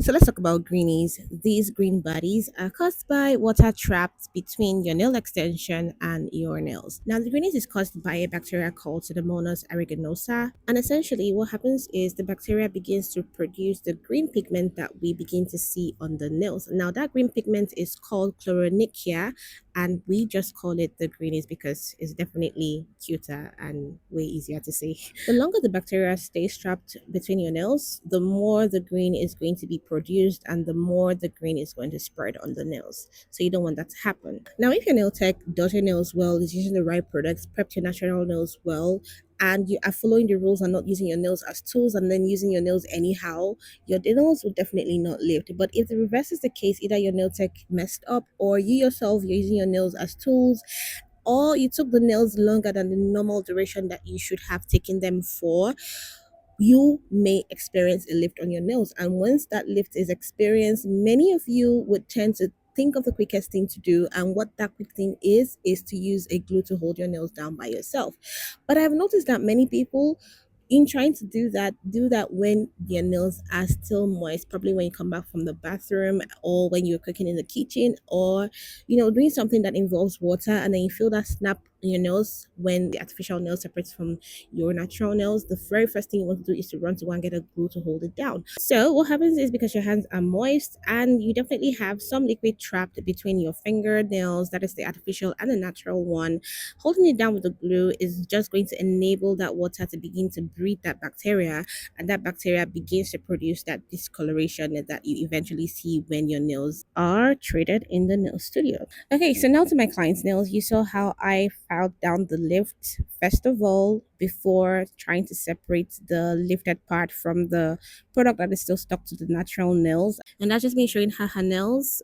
So let's talk about greenies. These green bodies are caused by water trapped between your nail extension and your nails. Now, the greenies is caused by a bacteria called Pseudomonas aeruginosa, and essentially what happens is the bacteria begins to produce the green pigment that we begin to see on the nails. Now, that green pigment is called chloronychia, and we just call it the greenies because it's definitely cuter and way easier to say. The longer the bacteria stays trapped between your nails, the more the green is going to be produced and the more the green is going to spread on the nails. So you don't want that to happen. Now, if your nail tech does your nails well, is using the right products, prepped your natural nails well, and you are following the rules and not using your nails as tools and then using your nails anyhow, your nails will definitely not lift. But if the reverse is the case, either your nail tech messed up or you yourself, you're using your nails as tools, or you took the nails longer than the normal duration that you should have taken them for, you may experience a lift on your nails. And once that lift is experienced, many of you would tend to think of the quickest thing to do. And what that quick thing is to use a glue to hold your nails down by yourself. But I've noticed that many people, in trying to do that when your nails are still moist, probably when you come back from the bathroom or when you're cooking in the kitchen, or doing something that involves water, and then you feel that snap in your nails when the artificial nail separates from your natural nails. The very first thing you want to do is to run to go and get a glue to hold it down. So what happens is, because your hands are moist and you definitely have some liquid trapped between your fingernails, that is the artificial and the natural one, holding it down with the glue is just going to enable that water to begin to breed that bacteria, and that bacteria begins to produce that discoloration that you eventually see when your nails are treated in the nail studio. Okay, so now to my client's nails. You saw how I filed down the lift first of all before trying to separate the lifted part from the product that is still stuck to the natural nails. And that's just me showing her her nails.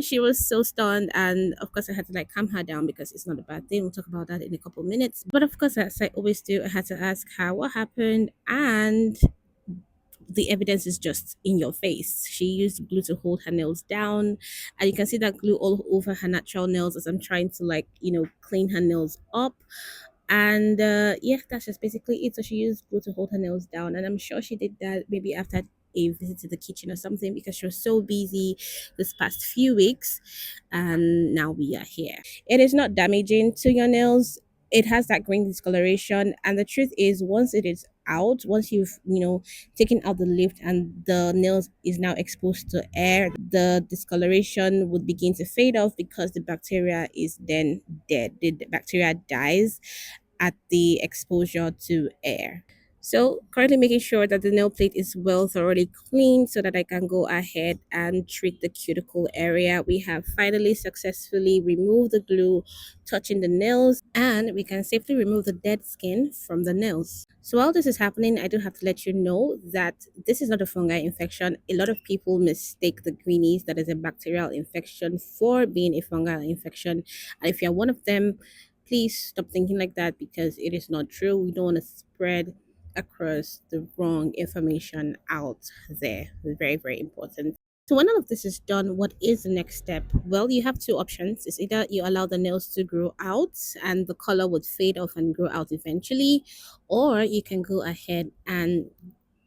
She was so stunned, and of course I had to like calm her down because it's not a bad thing. We'll talk about that in a couple minutes. But of course, as I always do, I had to ask her what happened, and the evidence is just in your face. She used glue to hold her nails down, and you can see that glue all over her natural nails as I'm trying to clean her nails up. And yeah, that's just basically it. So she used glue to hold her nails down, and I'm sure she did that maybe after a visit to the kitchen or something, because she was so busy this past few weeks, and now we are here. It is not damaging to your nails. It has that green discoloration, and the truth is, once it is out, once you've taken out the lift and the nails is now exposed to air, the discoloration would begin to fade off because the bacteria is then dead. The bacteria dies at the exposure to air. So currently making sure that the nail plate is well thoroughly cleaned so that I can go ahead and treat the cuticle area. We have finally successfully removed the glue touching the nails, and we can safely remove the dead skin from the nails. So while this is happening, I do have to let you know that this is not a fungal infection. A lot of people mistake the greenies, that is a bacterial infection, for being a fungal infection. And if you're one of them, please stop thinking like that, because it is not true. We don't want to spread across the wrong information out there. Very, very important. So when all of this is done, what is the next step? Well, you have two options. It's either you allow the nails to grow out and the color would fade off and grow out eventually, or you can go ahead and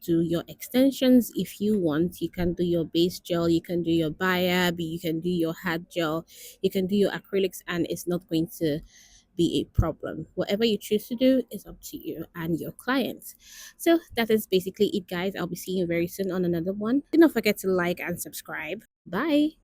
do your extensions if you want. You can do your base gel, you can do your biab, you can do your hard gel, you can do your acrylics, and it's not going to be a problem. Whatever you choose to do is up to you and your clients. So that is basically it, guys. I'll be seeing you very soon on another one. Do not forget to like and subscribe. Bye.